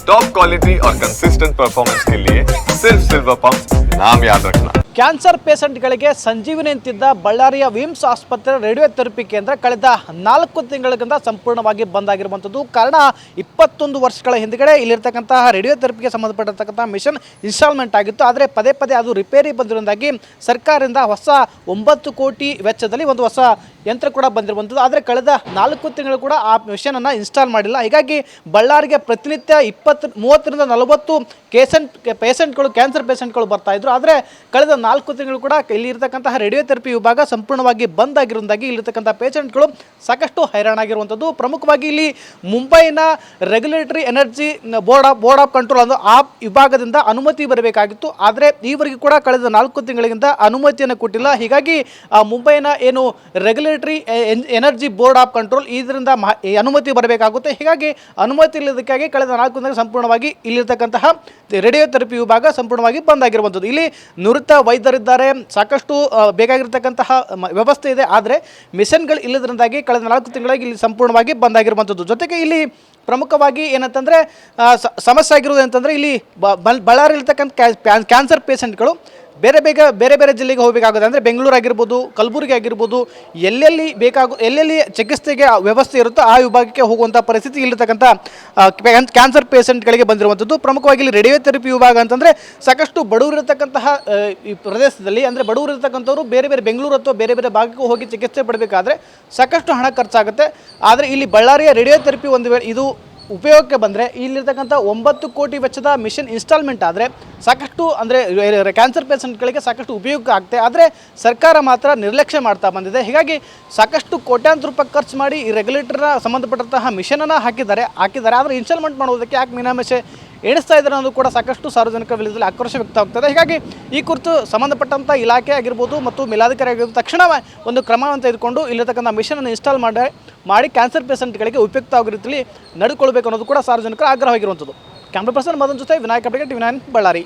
Top quality और consistent performance के लिए सिर्फ सिल्वर पंप नाम याद रखना। ಕ್ಯಾನ್ಸರ್ ಪೇಷಂಟ್ಗಳಿಗೆ ಸಂಜೀವಿನಿ ಅಂತಿದ್ದ ಬಳ್ಳಾರಿಯ ವಿಮ್ಸ್ ಆಸ್ಪತ್ರೆ ರೇಡಿಯೋಥೆರಪಿ ಕೇಂದ್ರ ಕಳೆದ 4 ತಿಂಗಳಿಂದ ಸಂಪೂರ್ಣವಾಗಿ ಬಂದ್ ಆಗಿರುವಂಥದ್ದು. ಕಾರಣ 21 ವರ್ಷಗಳ ಹಿಂದುಗಡೆ ಇಲ್ಲಿರ್ತಕ್ಕಂತಹ ರೇಡಿಯೋಥೆರಪಿಗೆ ಸಂಬಂಧಪಟ್ಟಿರ್ತಕ್ಕಂಥ ಮಿಷನ್ ಇನ್ಸ್ಟಾಲ್ಮೆಂಟ್ ಆಗಿತ್ತು. ಆದರೆ ಪದೇ ಪದೇ ಅದು ರಿಪೇರಿ ಬಂದಿರೋದಾಗಿ ಸರ್ಕಾರದಿಂದ ಹೊಸ 9 ಕೋಟಿ ವೆಚ್ಚದಲ್ಲಿ ಒಂದು ಹೊಸ ಯಂತ್ರ ಕೂಡ ಬಂದಿರುವಂಥದ್ದು. ಆದರೆ ಕಳೆದ 4 ತಿಂಗಳು ಕೂಡ ಆ ಮಿಷನನ್ನು ಇನ್ಸ್ಟಾಲ್ ಮಾಡಿಲ್ಲ. ಹೀಗಾಗಿ ಬಳ್ಳಾರಿಗೆ ಪ್ರತಿನಿತ್ಯ 30ರಿಂದ 40 ಪೇಷಂಟ್ಗಳು ಕ್ಯಾನ್ಸರ್ ಪೇಷಂಟ್ಗಳು ಬರ್ತಾಯಿದ್ರು. ಆದರೆ ಕಳೆದ 4 ತಿಂಗಳು ಕೂಡ ಇಲ್ಲಿ ಇರತಕ್ಕಂತಹ ರೇಡಿಯೋಥೆರಪಿ ವಿಭಾಗ ಸಂಪೂರ್ಣವಾಗಿ ಬಂದ್ ಆಗಿರೋದಾಗಿ ಇಲ್ಲಿರ್ತಕ್ಕಂಥ ಪೇಷಂಟ್ಗಳು ಸಾಕಷ್ಟು ಹೈರಾಣಾಗಿರುವಂಥದ್ದು. ಪ್ರಮುಖವಾಗಿ ಇಲ್ಲಿ ಮುಂಬೈನ regulatory energy board of control ಅನ್ನೋ ಆ ವಿಭಾಗದಿಂದ ಅನುಮತಿ ಬರಬೇಕಾಗಿತ್ತು. ಆದರೆ ಈವರೆಗೂ ಕೂಡ ಕಳೆದ 4 ತಿಂಗಳಿಂದ ಅನುಮತಿಯನ್ನು ಕೊಟ್ಟಿಲ್ಲ. ಹೀಗಾಗಿ ಮುಂಬೈನ ಏನು regulatory energy board of control ಇದರಿಂದ ಅನುಮತಿ ಬರಬೇಕಾಗುತ್ತೆ. ಹೀಗಾಗಿ ಅನುಮತಿ ಇಲ್ಲದಕ್ಕಾಗಿ ಕಳೆದ 4 ತಿಂಗಳು ಸಂಪೂರ್ಣವಾಗಿ ಇಲ್ಲಿರ್ತಕ್ಕಂತಹ ರೇಡಿಯೋಥೆರಪಿ ವಿಭಾಗ ಸಂಪೂರ್ಣವಾಗಿ ಬಂದ್ ಆಗಿರುವಂಥದ್ದು. ಇಲ್ಲಿ ನುರಿತ ವೈದ್ಯರಿದ್ದಾರೆ, ಸಾಕಷ್ಟು ಬೇಕಾಗಿರ್ತಕ್ಕಂತಹ ವ್ಯವಸ್ಥೆ ಇದೆ. ಆದರೆ ಮಿಷನ್ಗಳು ಇಲ್ಲದ್ರಿಂದಾಗಿ ಕಳೆದ 4 ತಿಂಗಳಾಗಿ ಇಲ್ಲಿ ಸಂಪೂರ್ಣವಾಗಿ ಬಂದ್ ಆಗಿರುವಂಥದ್ದು. ಜೊತೆಗೆ ಇಲ್ಲಿ ಪ್ರಮುಖವಾಗಿ ಏನಂತಂದರೆ ಸಮಸ್ಯೆ ಆಗಿರೋದು ಅಂತಂದರೆ ಇಲ್ಲಿ ಬಳ್ಳಾರಿಲಿರ್ತಕ್ಕಂಥ ಕ್ಯಾನ್ಸರ್ ಪೇಷಂಟ್ಗಳು ಬೇರೆ ಬೇರೆ ಜಿಲ್ಲೆಗೆ ಹೋಗಬೇಕಾಗುತ್ತೆ. ಅಂದರೆ ಬೆಂಗಳೂರು ಆಗಿರ್ಬೋದು, ಕಲಬುರಗಿ ಆಗಿರ್ಬೋದು, ಎಲ್ಲೆಲ್ಲಿ ಚಿಕಿತ್ಸೆಗೆ ವ್ಯವಸ್ಥೆ ಇರುತ್ತೋ ಆ ವಿಭಾಗಕ್ಕೆ ಹೋಗುವಂಥ ಪರಿಸ್ಥಿತಿ ಇಲ್ಲಿರ್ತಕ್ಕಂಥ ಕ್ಯಾನ್ಸರ್ ಪೇಷಂಟ್ಗಳಿಗೆ ಬಂದಿರುವಂಥದ್ದು. ಪ್ರಮುಖವಾಗಿ ಇಲ್ಲಿ ರೇಡಿಯೋಥೆರಪಿ ವಿಭಾಗ ಅಂತಂದರೆ ಸಾಕಷ್ಟು ಬಡವರಿರ್ತಕ್ಕಂತಹ ಈ ಪ್ರದೇಶದಲ್ಲಿ, ಅಂದರೆ ಬಡವರಿರ್ತಕ್ಕಂಥವ್ರು ಬೇರೆ ಬೆಂಗಳೂರು ಅಥವಾ ಬೇರೆ ಭಾಗಕ್ಕೆ ಹೋಗಿ ಚಿಕಿತ್ಸೆ ಪಡಬೇಕಾದ್ರೆ ಸಾಕಷ್ಟು ಹಣ ಖರ್ಚಾಗುತ್ತೆ. ಆದರೆ ಇಲ್ಲಿ ಬಳ್ಳಾರಿಯ ರೇಡಿಯೋಥೆರಪಿ ಒಂದು ವೇಳೆ ಇದು ಉಪಯೋಗಕ್ಕೆ ಬಂದರೆ ಇಲ್ಲಿರ್ತಕ್ಕಂಥ 9 ಕೋಟಿ ವೆಚ್ಚದ ಮಿಷನ್ ಇನ್ಸ್ಟಾಲ್ಮೆಂಟ್ ಆದರೆ ಸಾಕಷ್ಟು, ಅಂದರೆ ಕ್ಯಾನ್ಸರ್ ಪೇಷಂಟ್ಗಳಿಗೆ ಸಾಕಷ್ಟು ಉಪಯೋಗ ಆಗುತ್ತೆ. ಆದರೆ ಸರ್ಕಾರ ಮಾತ್ರ ನಿರ್ಲಕ್ಷ್ಯ ಮಾಡ್ತಾ ಬಂದಿದೆ. ಹೀಗಾಗಿ ಸಾಕಷ್ಟು ಕೋಟ್ಯಾಂತರ ರೂಪಾಯಿ ಖರ್ಚು ಮಾಡಿ ಈ ರೆಗ್ಯುಲೇಟರ್ನ ಸಂಬಂಧಪಟ್ಟಂತಹ ಮಿಷನನ್ನು ಹಾಕಿದ್ದಾರೆ. ಆದರೆ ಇನ್ಸ್ಟಾಲ್ಮೆಂಟ್ ಮಾಡೋದಕ್ಕೆ ಯಾಕೆ ಮೀನಾಮೇಷೆ ಎಣಿಸ್ತಾ ಇದ್ದಾರೆ ಅನ್ನೋದು ಕೂಡ ಸಾಕಷ್ಟು ಸಾರ್ವಜನಿಕ ವಲಯದಲ್ಲಿ ಆಕ್ರೋಶ ವ್ಯಕ್ತವಾಗ್ತದೆ. ಹೀಗಾಗಿ ಈ ಕುರಿತು ಸಂಬಂಧಪಟ್ಟಂಥ ಇಲಾಖೆ ಆಗಿರ್ಬೋದು ಮತ್ತು ಮೇಲಾಧಿಕಾರಿ ಆಗಿರ್ಬೋದು ತಕ್ಷಣ ಒಂದು ಕ್ರಮವನ್ನು ತೆಗೆದುಕೊಂಡು ಇಲ್ಲಿರ್ತಕ್ಕಂಥ ಮಿಷನನ್ನು ಇನ್ಸ್ಟಾಲ್ ಮಾಡಿ ಕ್ಯಾನ್ಸರ್ ಪೇಷಂಟ್ಗಳಿಗೆ ಉಪಯುಕ್ತವಾಗೋ ರೀತಿಯಲ್ಲಿ ನಡೆದುಕೊಳ್ಬೇಕು ಅನ್ನೋದು ಕೂಡ ಸಾರ್ವಜನಿಕರ ಆಗ್ರಹವಾಗಿರುವಂಥದ್ದು. ಕ್ಯಾಮ್ರಾ ಪರ್ಸನ್ ಮದನ್ ಜೊತೆ ವಿನಾಯಕ ಬೆಳಗ್ಗೆ, ಟಿವಿ 9 ಬಳ್ಳಾರಿ.